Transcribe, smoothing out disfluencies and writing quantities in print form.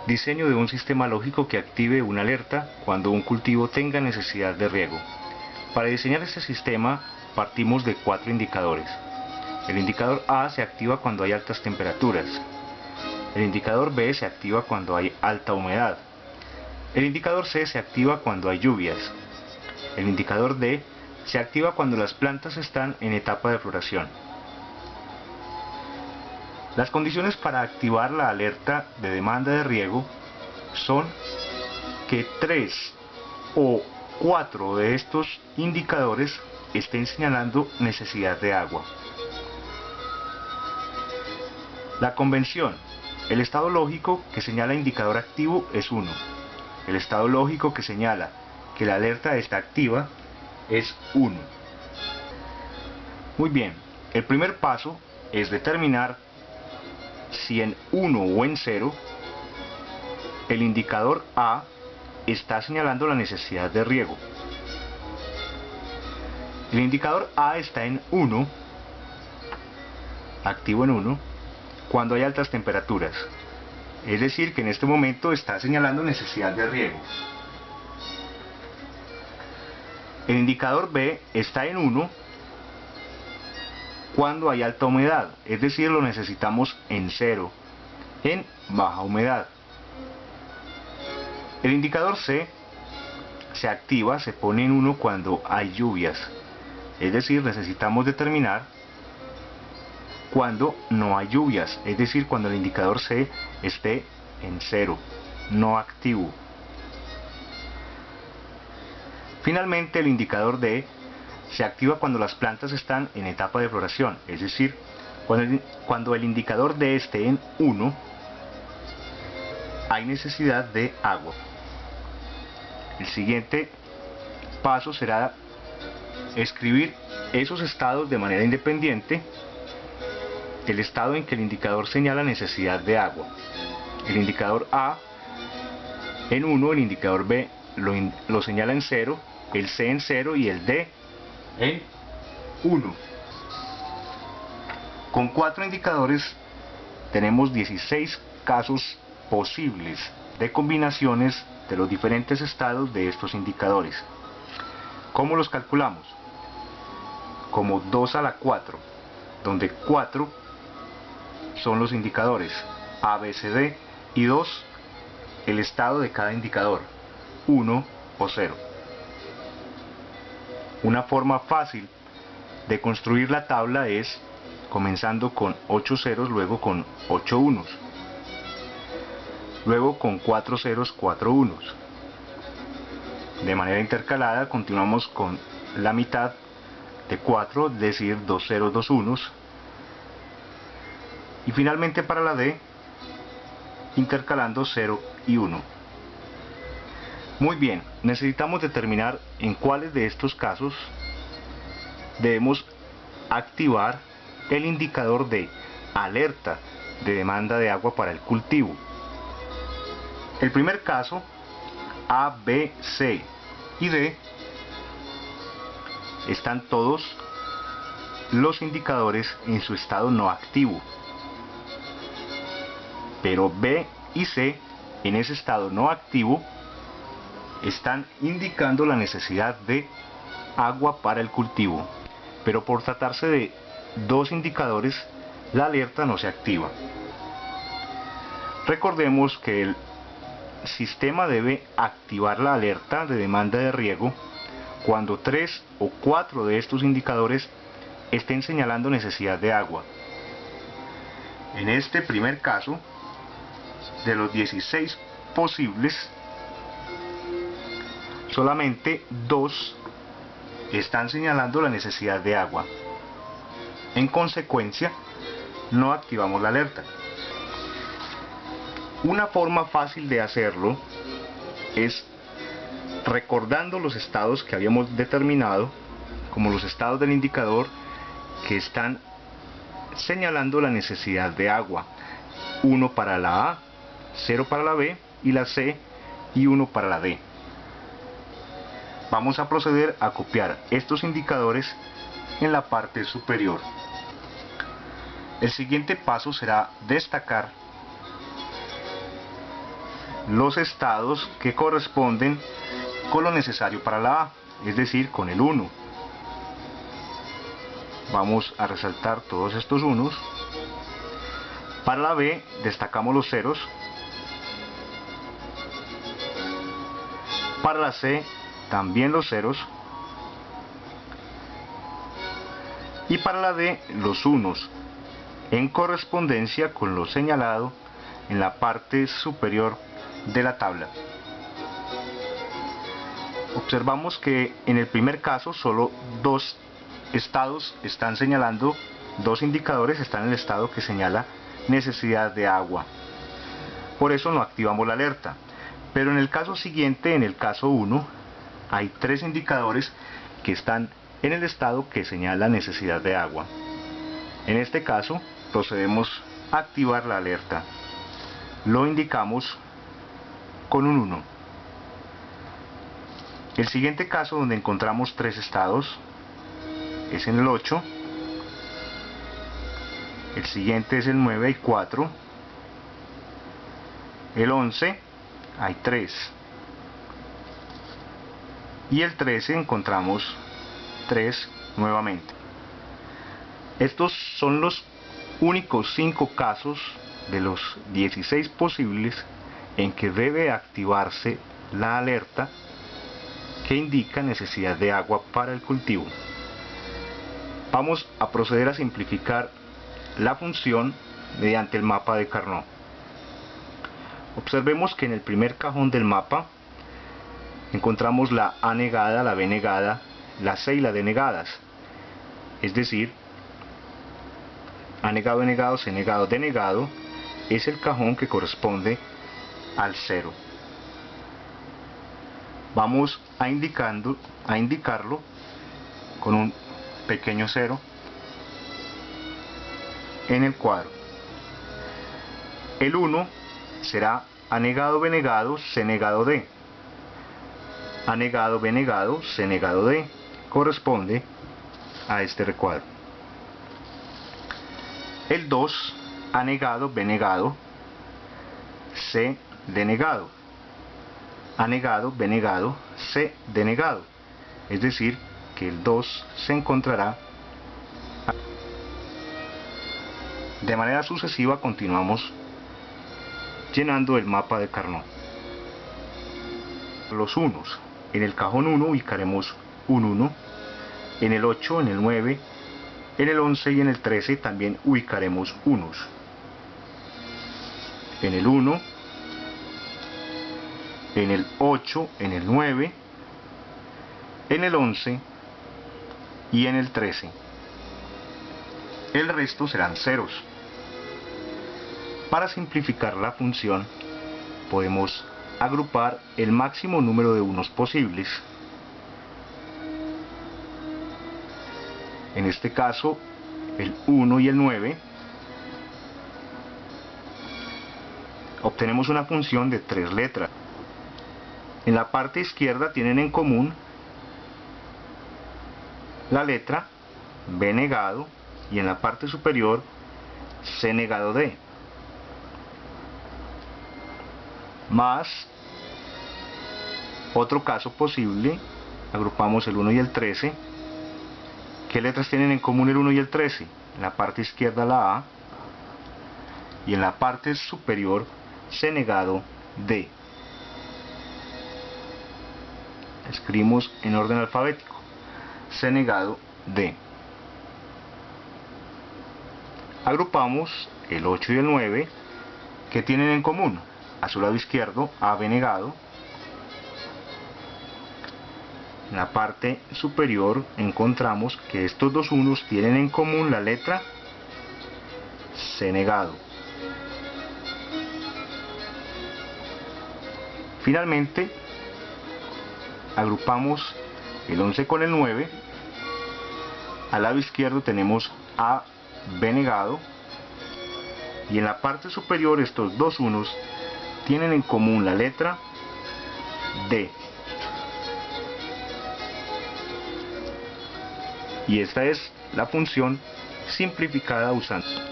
Diseño de un sistema lógico que active una alerta cuando un cultivo tenga necesidad de riego. Para diseñar este sistema partimos de 4 indicadores. El indicador A se activa cuando hay altas temperaturas. El indicador B se activa cuando hay alta humedad. El indicador C se activa cuando hay lluvias. El indicador D se activa cuando las plantas están en etapa de floración. Las condiciones para activar la alerta de demanda de riego son que 3 o 4 de estos indicadores estén señalando necesidad de agua. La convención: el estado lógico que señala indicador activo es 1. El estado lógico que señala que la alerta está activa es 1. Muy bien, el primer paso es determinar si en 1 o en 0 el indicador A está señalando la necesidad de riego. El indicador A está en 1, activo en 1, cuando hay altas temperaturas. Es decir, que en este momento está señalando necesidad de riego. El indicador B está en 1 cuando hay alta humedad, es decir, lo necesitamos en 0, en baja humedad. El indicador C se activa, se pone en 1 cuando hay lluvias, es decir, necesitamos determinar cuando no hay lluvias, es decir, cuando el indicador C esté en 0, no activo. Finalmente, el indicador D se activa cuando las plantas están en etapa de floración, es decir, cuando el indicador D esté en 1, hay necesidad de agua. El siguiente paso será escribir esos estados de manera independiente. El estado en que el indicador señala necesidad de agua. El indicador A en 1, el indicador B lo señala en 0, el C en 0 y el D en 1. Con 4 indicadores tenemos 16 casos posibles de combinaciones de los diferentes estados de estos indicadores. ¿Cómo los calculamos? Como 2 a la 4, donde 4 son los indicadores A, B, C, D y 2 el estado de cada indicador, 1 o 0. Una forma fácil de construir la tabla es comenzando con 8 ceros, luego con 8 unos, luego con 4 ceros, 4 unos. De manera intercalada continuamos con la mitad de 4, es decir, 2 ceros, 2 unos. Y finalmente para la D, intercalando 0 y 1. Muy bien, necesitamos determinar en cuáles de estos casos debemos activar el indicador de alerta de demanda de agua para el cultivo. El primer caso, A, B, C y D, están todos los indicadores en su estado no activo. Pero B y C, en ese estado no activo, están indicando la necesidad de agua para el cultivo. Pero por tratarse de 2 indicadores, la alerta no se activa. Recordemos que el sistema debe activar la alerta de demanda de riego cuando 3 o 4 de estos indicadores estén señalando necesidad de agua. En este primer caso, de los 16 posibles, solamente 2 están señalando la necesidad de agua. En consecuencia, no activamos la alerta. Una forma fácil de hacerlo es recordando los estados que habíamos determinado, como los estados del indicador que están señalando la necesidad de agua. 1 para la A, 0 para la B y la C y 1 para la D. Vamos a proceder a copiar estos indicadores en la parte superior. El siguiente paso será destacar los estados que corresponden con lo necesario para la A, es decir, con el 1. Vamos a resaltar todos estos unos. Para la B destacamos los ceros. Para la C también los ceros. Y para la D los unos, en correspondencia con lo señalado en la parte superior de la tabla. Observamos que en el primer caso solo dos estados están señalando, dos indicadores están en el estado que señala necesidad de agua. Por eso no activamos la alerta. Pero en el caso siguiente, en el caso 1, hay tres indicadores que están en el estado que señala necesidad de agua. En este caso procedemos a activar la alerta. Lo indicamos con un 1. El siguiente caso donde encontramos tres estados es en el 8. El siguiente es el 9, hay 4. El 11, hay 3. Y el 13 encontramos 3 nuevamente. Estos son los únicos 5 casos de los 16 posibles en que debe activarse la alerta que indica necesidad de agua para el cultivo. Vamos a proceder a simplificar la función mediante el mapa de Carnot. Observemos que en el primer cajón del mapa encontramos la A negada, la B negada, la C y la D negadas. Es decir, A negado, B negado, C negado, D negado es el cajón que corresponde al 0. Vamos a indicarlo con un pequeño 0 en el cuadro. El 1 será A negado, B negado, C negado, D. A negado, B negado, C negado, D. Corresponde a este recuadro. El 2, A negado, B negado, C denegado. A negado, B negado, C denegado. Es decir, que el 2 se encontrará. De manera sucesiva continuamos llenando el mapa de Carnot. Los unos. En el cajón 1 ubicaremos un 1. En el 8, en el 9, en el 11 y en el 13 también ubicaremos unos. En el 1, en el 8, en el 9, en el 11 y en el 13. El resto serán ceros. Para simplificar la función, podemos agrupar el máximo número de unos posibles. En este caso, el 1 y el 9, obtenemos una función de 3 letras. En la parte izquierda tienen en común la letra B negado y en la parte superior C negado D. Más otro caso posible, agrupamos el 1 y el 13. ¿Qué letras tienen en común el 1 y el 13? En la parte izquierda la A y en la parte superior C negado D. Escribimos en orden alfabético. C negado D. Agrupamos el 8 y el 9. ¿Qué tienen en común? A su lado izquierdo, AB negado. En la parte superior encontramos que estos dos unos tienen en común la letra C negado. Finalmente, agrupamos el 11 con el 9. Al lado izquierdo tenemos AB negado. Y en la parte superior estos dos unos tienen en común la letra D. Y esta es la función simplificada usando